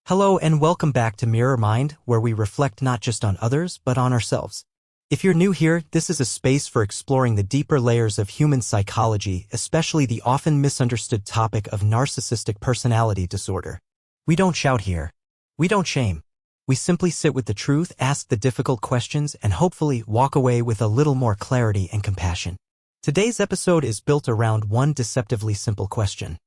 Hello and welcome back to Mirror Mind, where we reflect not just on others, but on ourselves. If you're new here, this is a space for exploring the deeper layers of human psychology, especially the often misunderstood topic of narcissistic personality disorder. We don't shout here. We don't shame. We simply sit with the truth, ask the difficult questions, and hopefully walk away with a little more clarity and compassion. Today's episode is built around one deceptively simple question.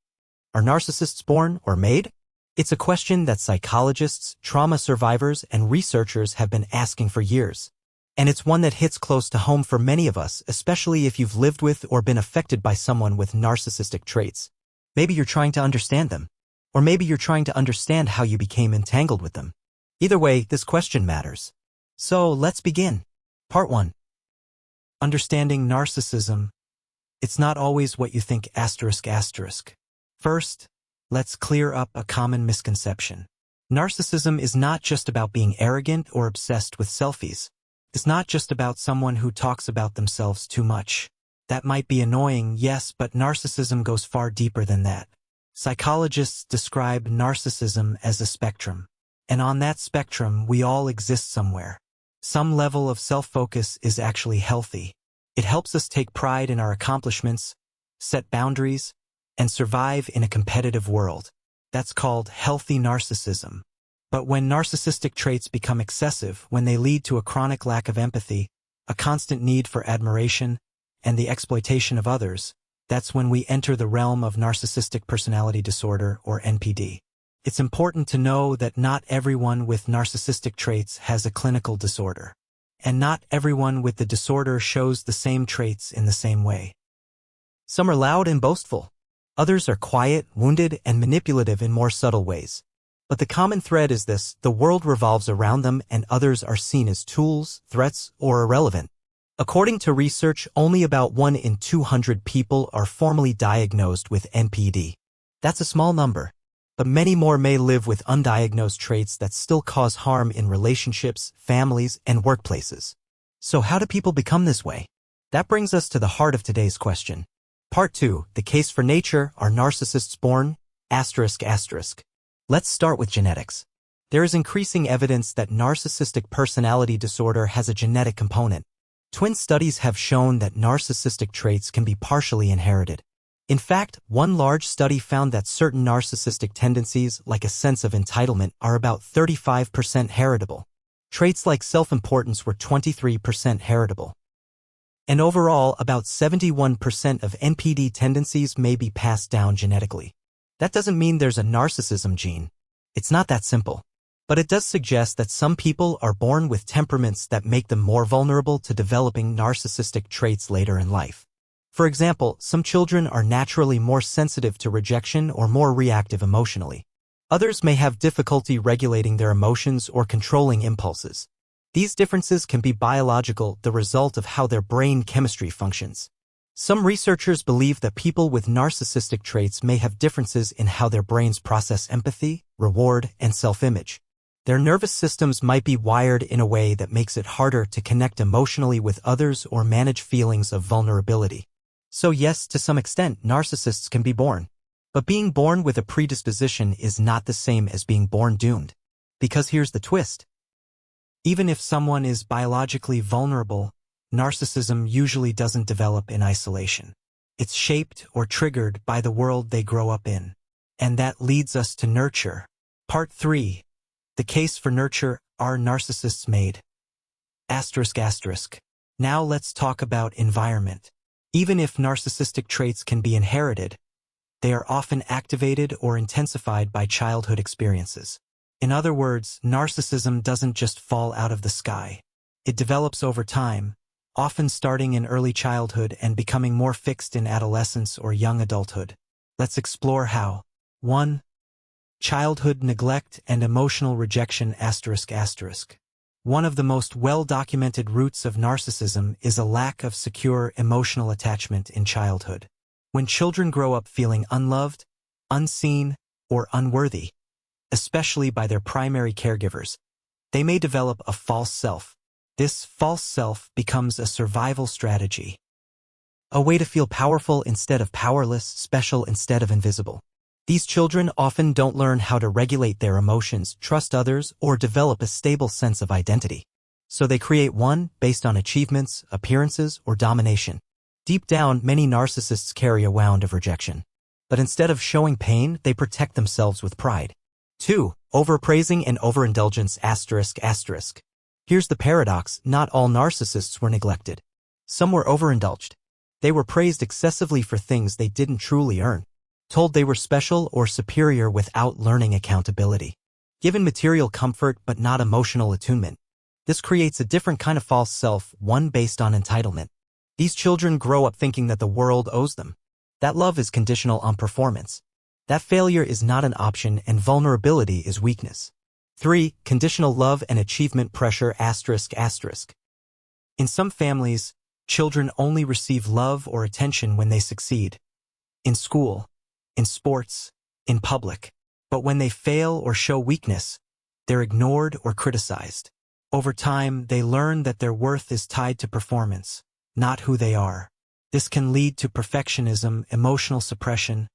Are narcissists born or made? It's a question that psychologists, trauma survivors, and researchers have been asking for years. And it's one that hits close to home for many of us, especially if you've lived with or been affected by someone with narcissistic traits. Maybe you're trying to understand them. Or maybe you're trying to understand how you became entangled with them. Either way, this question matters. So let's begin. Part 1. Understanding narcissism. It's not always what you think ***. First, let's clear up a common misconception. Narcissism is not just about being arrogant or obsessed with selfies. It's not just about someone who talks about themselves too much. That might be annoying, yes, but narcissism goes far deeper than that. Psychologists describe narcissism as a spectrum. And on that spectrum, we all exist somewhere. Some level of self-focus is actually healthy. It helps us take pride in our accomplishments, set boundaries, and survive in a competitive world. That's called healthy narcissism. But when narcissistic traits become excessive, when they lead to a chronic lack of empathy, a constant need for admiration, and the exploitation of others, that's when we enter the realm of narcissistic personality disorder, or NPD. It's important to know that not everyone with narcissistic traits has a clinical disorder. And not everyone with the disorder shows the same traits in the same way. Some are loud and boastful. Others are quiet, wounded, and manipulative in more subtle ways. But the common thread is this: the world revolves around them and others are seen as tools, threats, or irrelevant. According to research, only about 1 in 200 people are formally diagnosed with NPD. That's a small number. But many more may live with undiagnosed traits that still cause harm in relationships, families, and workplaces. So how do people become this way? That brings us to the heart of today's question. Part 2, the case for nature, are narcissists born? Let's start with genetics. There is increasing evidence that narcissistic personality disorder has a genetic component. Twin studies have shown that narcissistic traits can be partially inherited. In fact, one large study found that certain narcissistic tendencies, like a sense of entitlement, are about 35% heritable. Traits like self-importance were 23% heritable. And overall, about 71% of NPD tendencies may be passed down genetically. That doesn't mean there's a narcissism gene. It's not that simple. But it does suggest that some people are born with temperaments that make them more vulnerable to developing narcissistic traits later in life. For example, some children are naturally more sensitive to rejection or more reactive emotionally. Others may have difficulty regulating their emotions or controlling impulses. These differences can be biological, the result of how their brain chemistry functions. Some researchers believe that people with narcissistic traits may have differences in how their brains process empathy, reward, and self-image. Their nervous systems might be wired in a way that makes it harder to connect emotionally with others or manage feelings of vulnerability. So yes, to some extent, narcissists can be born. But being born with a predisposition is not the same as being born doomed. Because here's the twist. Even if someone is biologically vulnerable, narcissism usually doesn't develop in isolation. It's shaped or triggered by the world they grow up in. And that leads us to nurture. Part 3. The case for nurture, are narcissists made? ***. Now let's talk about environment. Even if narcissistic traits can be inherited, they are often activated or intensified by childhood experiences. In other words, narcissism doesn't just fall out of the sky. It develops over time, often starting in early childhood and becoming more fixed in adolescence or young adulthood. Let's explore how. 1. Childhood neglect and emotional rejection ***. One of the most well-documented roots of narcissism is a lack of secure emotional attachment in childhood. When children grow up feeling unloved, unseen, or unworthy, especially by their primary caregivers, they may develop a false self. This false self becomes a survival strategy. A way to feel powerful instead of powerless, special instead of invisible. These children often don't learn how to regulate their emotions, trust others, or develop a stable sense of identity. So they create one based on achievements, appearances, or domination. Deep down, many narcissists carry a wound of rejection. But instead of showing pain, they protect themselves with pride. 2. Overpraising and overindulgence ***. Here's the paradox: not all narcissists were neglected. Some were overindulged. They were praised excessively for things they didn't truly earn, told they were special or superior without learning accountability, given material comfort but not emotional attunement. This creates a different kind of false self, one based on entitlement. These children grow up thinking that the world owes them, that love is conditional on performance, that failure is not an option and vulnerability is weakness. 3. Conditional love and achievement pressure ***. In some families, children only receive love or attention when they succeed. In school, in sports, in public. But when they fail or show weakness, they're ignored or criticized. Over time, they learn that their worth is tied to performance, not who they are. This can lead to perfectionism, emotional suppression,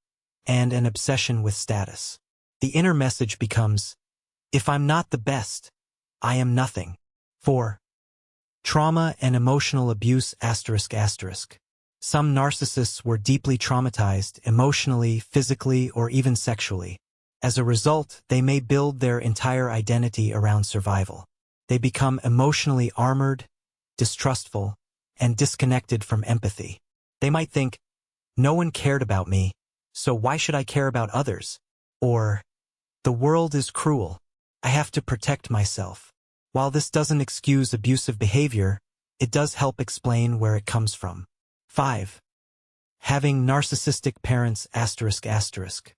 and an obsession with status. The inner message becomes, if I'm not the best, I am nothing. 4. Trauma and emotional abuse ***. Some narcissists were deeply traumatized, emotionally, physically, or even sexually. As a result, they may build their entire identity around survival. They become emotionally armored, distrustful, and disconnected from empathy. They might think, no one cared about me, so why should I care about others? Or, the world is cruel, I have to protect myself. While this doesn't excuse abusive behavior, it does help explain where it comes from. 5. Having narcissistic parents ***.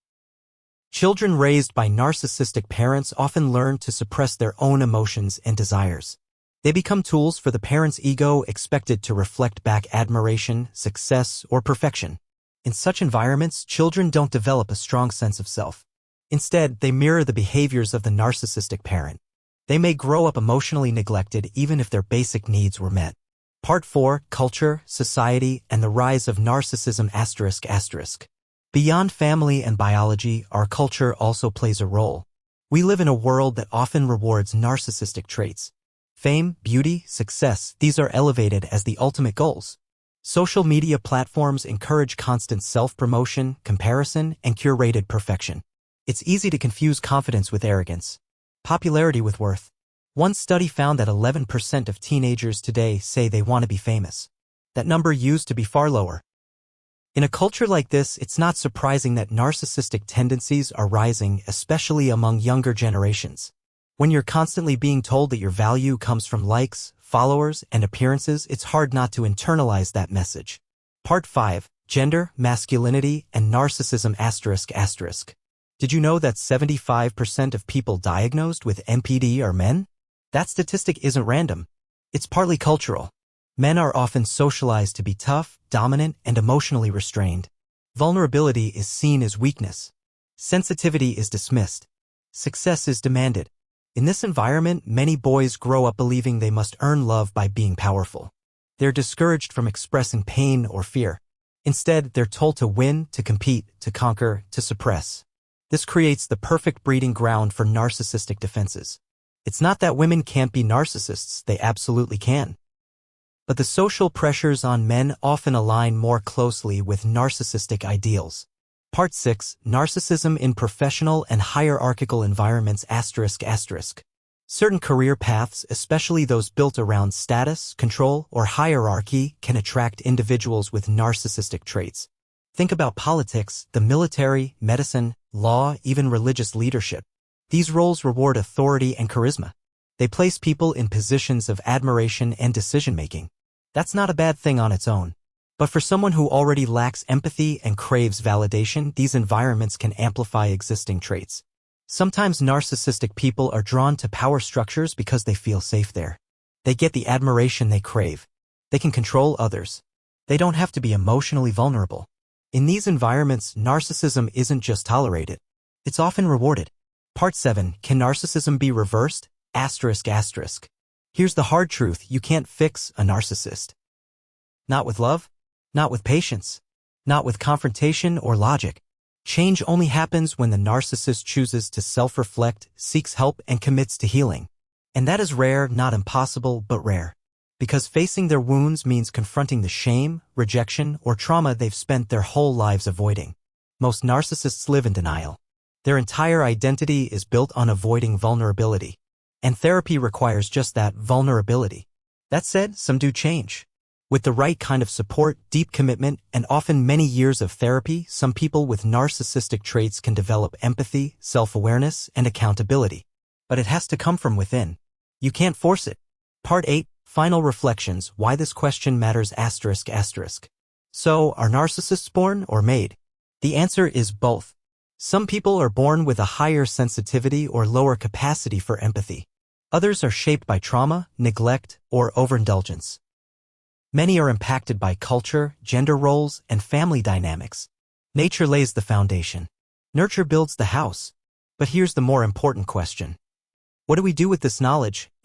Children raised by narcissistic parents often learn to suppress their own emotions and desires. They become tools for the parent's ego, expected to reflect back admiration, success, or perfection. In such environments, children don't develop a strong sense of self. Instead, they mirror the behaviors of the narcissistic parent. They may grow up emotionally neglected even if their basic needs were met. Part 4. Culture, Society, and the Rise of Narcissism ***. Beyond family and biology, our culture also plays a role. We live in a world that often rewards narcissistic traits. Fame, beauty, success, these are elevated as the ultimate goals. Social media platforms encourage constant self-promotion, comparison, and curated perfection. It's easy to confuse confidence with arrogance, popularity with worth. One study found that 11% of teenagers today say they want to be famous. That number used to be far lower. In a culture like this, it's not surprising that narcissistic tendencies are rising, especially among younger generations. When you're constantly being told that your value comes from likes, followers, and appearances, it's hard not to internalize that message. Part 5. Gender, Masculinity, and Narcissism ***. Did you know that 75% of people diagnosed with MPD are men? That statistic isn't random. It's partly cultural. Men are often socialized to be tough, dominant, and emotionally restrained. Vulnerability is seen as weakness. Sensitivity is dismissed. Success is demanded. In this environment, many boys grow up believing they must earn love by being powerful. They're discouraged from expressing pain or fear. Instead, they're told to win, to compete, to conquer, to suppress. This creates the perfect breeding ground for narcissistic defenses. It's not that women can't be narcissists, they absolutely can. But the social pressures on men often align more closely with narcissistic ideals. Part 6. Narcissism in Professional and Hierarchical Environments ***. Certain career paths, especially those built around status, control, or hierarchy, can attract individuals with narcissistic traits. Think about politics, the military, medicine, law, even religious leadership. These roles reward authority and charisma. They place people in positions of admiration and decision-making. That's not a bad thing on its own. But for someone who already lacks empathy and craves validation, these environments can amplify existing traits. Sometimes narcissistic people are drawn to power structures because they feel safe there. They get the admiration they crave. They can control others. They don't have to be emotionally vulnerable. In these environments, narcissism isn't just tolerated. It's often rewarded. Part 7. Can narcissism be reversed? ***. Here's the hard truth: you can't fix a narcissist. Not with love, not with patience, not with confrontation or logic. Change only happens when the narcissist chooses to self-reflect, seeks help, and commits to healing. And that is rare, not impossible, but rare. Because facing their wounds means confronting the shame, rejection, or trauma they've spent their whole lives avoiding. Most narcissists live in denial. Their entire identity is built on avoiding vulnerability. And therapy requires just that, vulnerability. That said, some do change. With the right kind of support, deep commitment, and often many years of therapy, some people with narcissistic traits can develop empathy, self-awareness, and accountability. But it has to come from within. You can't force it. Part 8. Final Reflections. Why this question matters. ***. So, are narcissists born or made? The answer is both. Some people are born with a higher sensitivity or lower capacity for empathy. Others are shaped by trauma, neglect, or overindulgence. Many are impacted by culture, gender roles, and family dynamics. Nature lays the foundation. Nurture builds the house. But here's the more important question. What do we do with this knowledge? ***.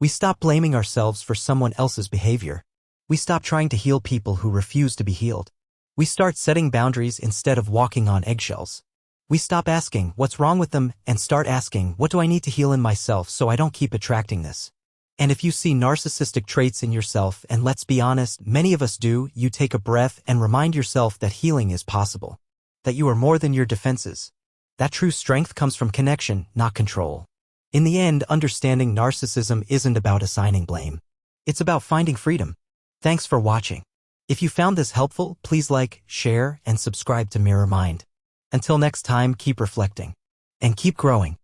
We stop blaming ourselves for someone else's behavior. We stop trying to heal people who refuse to be healed. We start setting boundaries instead of walking on eggshells. We stop asking, what's wrong with them, and start asking, what do I need to heal in myself so I don't keep attracting this? And if you see narcissistic traits in yourself, and let's be honest, many of us do, you take a breath and remind yourself that healing is possible. That you are more than your defenses. That true strength comes from connection, not control. In the end, understanding narcissism isn't about assigning blame. It's about finding freedom. Thanks for watching. If you found this helpful, please like, share, and subscribe to Mirror Mind. Until next time, keep reflecting. And keep growing.